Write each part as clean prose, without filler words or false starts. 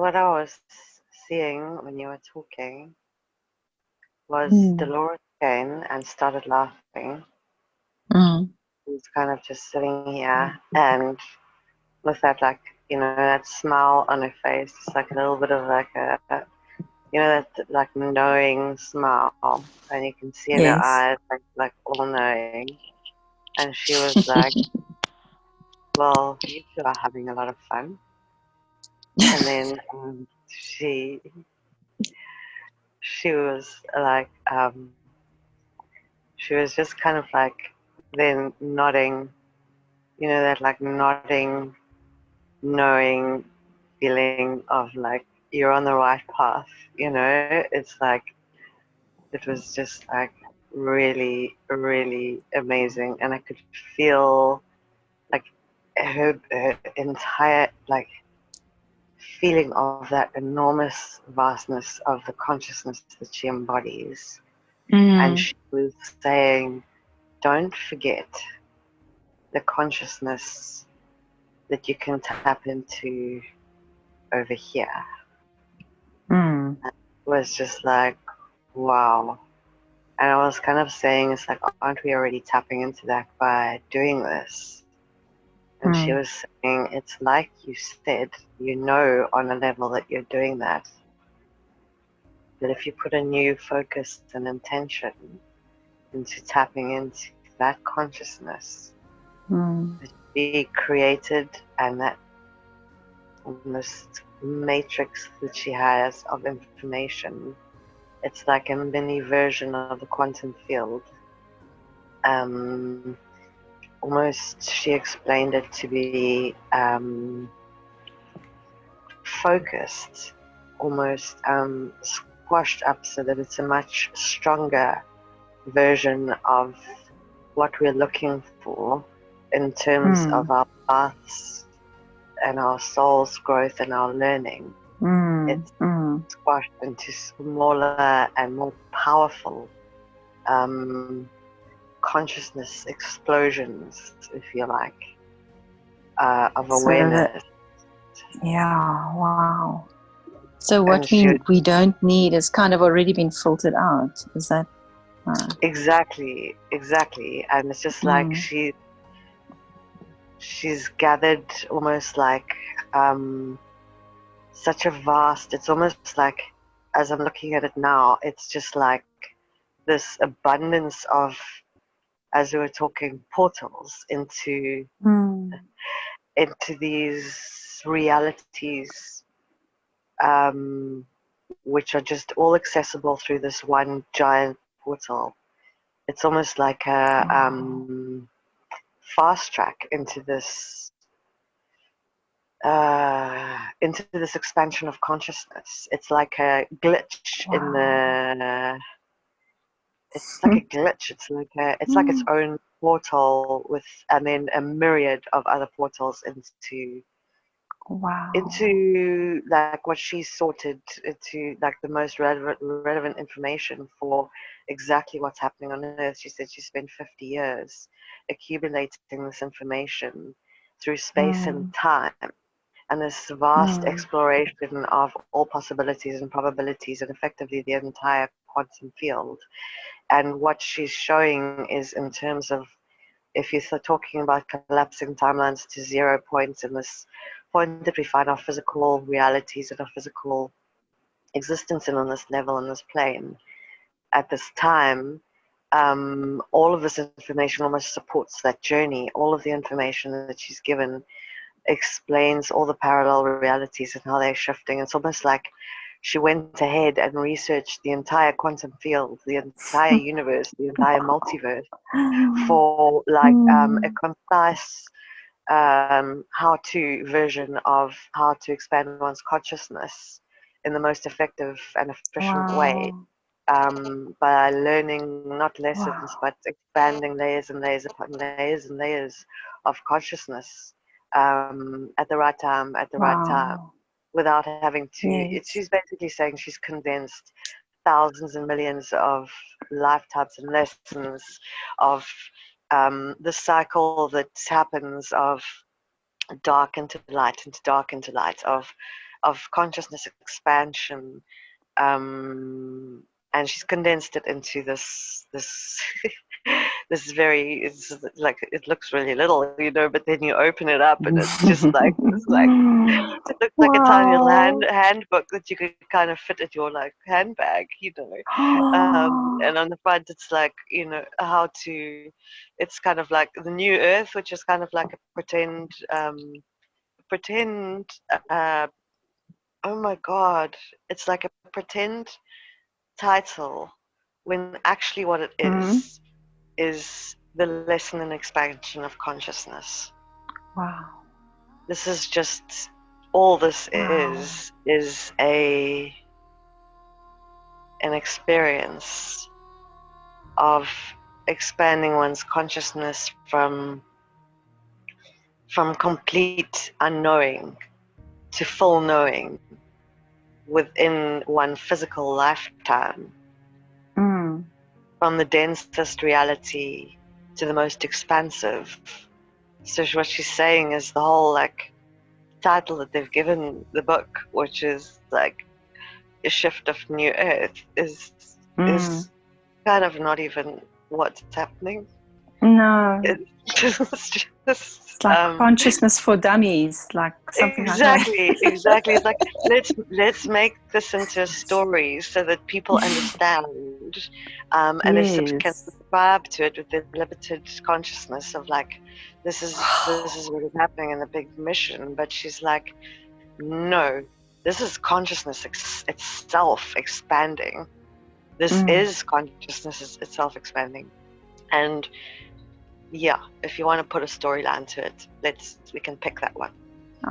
what I was seeing when you were talking was Mm. Dolores Cannon and started laughing. Mm. She's kind of just sitting here and with that, like, that smile on her face, it's like a little bit of like that like knowing smile, and you can see in her Yes. eyes like all knowing. And she was like, "Well, you two are having a lot of fun." And then she was like, she was just kind of like then nodding, that like nodding, knowing feeling of like you're on the right path. It's like it was just like really, really amazing, and I could feel like her entire like feeling of that enormous vastness of the consciousness that she embodies. And Mm. she was saying, don't forget the consciousness that you can tap into over here. Mm. It was just like, wow. And I was kind of saying, it's like, aren't we already tapping into that by doing this? And she Mm. was saying, it's like you said, on a level that you're doing that. But if you put a new focus and intention into tapping into that consciousness Mm. that she created, and that almost matrix that she has of information, it's like a mini version of the quantum field. Um, Almost, she explained it to be focused, almost squashed up so that it's a much stronger version of what we're looking for in terms Mm. of our paths and our soul's growth and our learning. Mm. It's Mm. squashed into smaller and more powerful um, consciousness explosions, if you like, of So that, awareness. yeah, wow. So And what she we don't need has kind of already been filtered out. Is that right? exactly, and it's just like Mm. she's gathered almost like um, such a vast. It's almost like, as I'm looking at it now, it's just like this abundance of, as we were talking, portals Mm. into these realities, um, which are just all accessible through this one giant portal. It's almost like a Wow. fast track into this expansion of consciousness. It's like a glitch in Wow. the. It's like a glitch. It's like its Mm. own portal with, and then a myriad of other portals Wow. into like what she sorted into like the most relevant information for exactly what's happening on Earth. She said she spent 50 years accumulating this information through space and Mm. time, and this vast Mm. exploration of all possibilities and probabilities and effectively the entire quantum field. And what she's showing is in terms of, if you're talking about collapsing timelines to 0 points in this point that we find our physical realities and our physical existence in on this level, in this plane, at this time, all of this information almost supports that journey. All of the information that she's given explains all the parallel realities and how they're shifting. It's almost like she went ahead and researched the entire quantum field, the entire universe, the entire multiverse for like a Mm. concise how-to version of how to expand one's consciousness in the most effective and efficient way, Wow. by learning not lessons Wow. but expanding layers and layers upon layers and layers of consciousness, at the right time, at the right time, Wow. without having to. Yes. She's basically saying she's condensed thousands and millions of lifetimes and lessons of the cycle that happens of dark into light, into dark into light, of consciousness expansion, and she's condensed it into this this very, it's like, it looks really little, but then you open it up and it's just like it looks like a tiny little Wow. handbook that you could kind of fit in your like handbag. And on the front it's like, how to, it's kind of like the new earth, which is kind of like a pretend oh my god, it's like a pretend title, when actually what it is the lesson and expansion of consciousness. Wow. This is just, all this Wow. is an experience of expanding one's consciousness from complete unknowing to full knowing within one physical lifetime, from the densest reality to the most expansive. So what she's saying is the whole like title that they've given the book, which is like a shift of new earth, is kind of not even what's happening. No. It's just It's like consciousness for dummies, like something exactly, like that. exactly. It's like, let's make this into a story so that people understand, and they can subscribe to it with their limited consciousness of like, this is what is happening in the big mission. But she's like, no, this is consciousness itself expanding. This is consciousness itself expanding. And yeah, if you want to put a storyline to it, we can pick that one.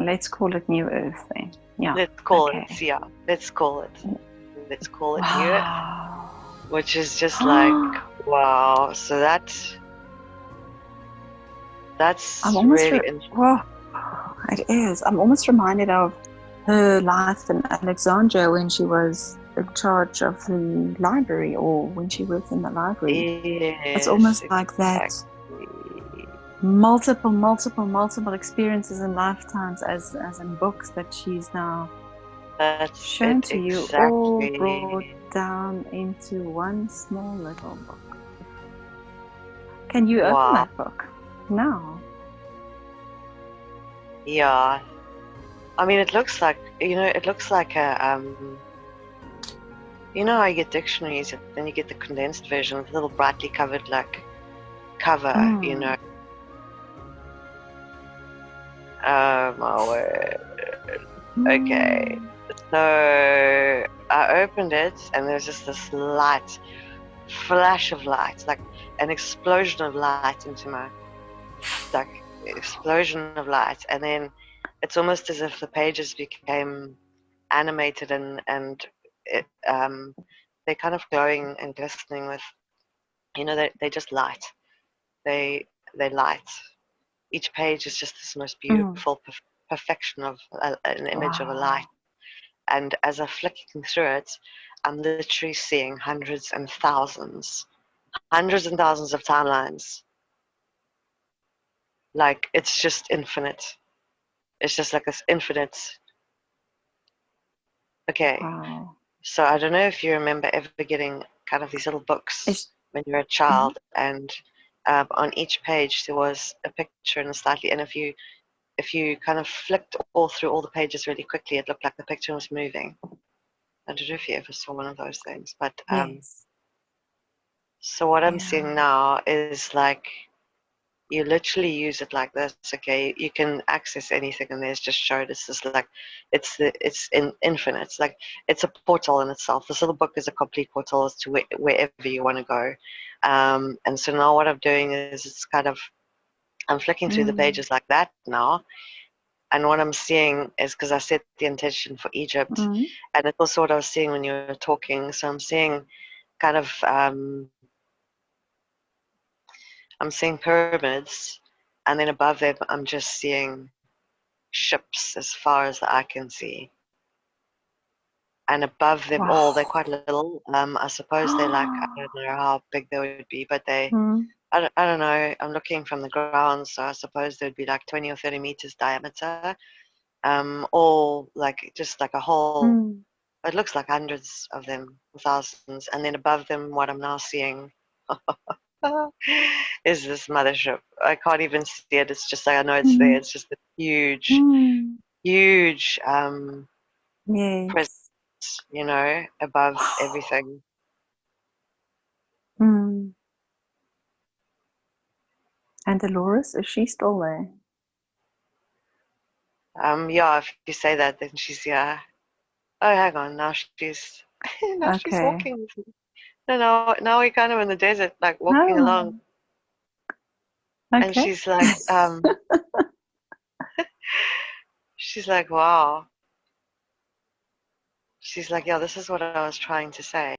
Let's call it New Earth then. Yeah. Let's call it. Yeah. Let's call it New Earth, which is just like, wow. So that's really interesting. Well, it is. I'm almost reminded of her life in Alexandria when she was in charge of the library, or when she worked in the library. Yes, it's almost like that. Multiple experiences and lifetimes, as in books that she's now shown to you, all brought down into one small little book. Can you open that book now? Yeah, I mean, it looks like, it looks like a how you get dictionaries, and then you get the condensed version with a little brightly covered like cover, Oh my word. Okay. So I opened it and there's just this flash of light, like an explosion of light into my, like explosion of light, and then it's almost as if the pages became animated and they're kind of glowing and glistening with, they just light. They light. Each page is just this most beautiful perfection of an image of a light. And as I'm flicking through it, I'm literally seeing hundreds and thousands of timelines. Like, it's just infinite. It's just like this infinite. Okay. Wow. So I don't know if you remember ever getting kind of these little books when you were a child, and on each page there was a picture and and if you kind of flicked all through all the pages really quickly, it looked like the picture was moving. I don't know if you ever saw one of those things, but so what I'm seeing now is like, you literally use it like this. Okay, you can access anything, and there's just showed it's just like, it's infinite. It's like, it's a portal in itself. This little book is a complete portal as to wherever you want to go. And so now what I'm doing is, it's kind of, I'm flicking through the pages like that now. And what I'm seeing is, because I set the intention for Egypt, and it's also what I was seeing when you were talking. So I'm seeing kind of, I'm seeing pyramids, and then above them I'm just seeing ships as far as the eye can see. And above them all, they're quite little. I suppose they're like, I don't know how big they would be, but they, I don't know. I'm looking from the ground, so I suppose they'd be like 20 or 30 meters diameter. all like just like a whole. It looks like hundreds of them, thousands, and then above them, what I'm now seeing is this mothership. I can't even see it. It's just like I know it's there. It's just a huge, huge presence, you know, above everything. And Dolores, is she still there? Yeah, if you say that, then she's here. Oh, hang on. Now she's she's walking with me. No, now we're kind of in the desert, like walking along. Okay. And she's like, she's like, wow. She's like, yeah, this is what I was trying to say.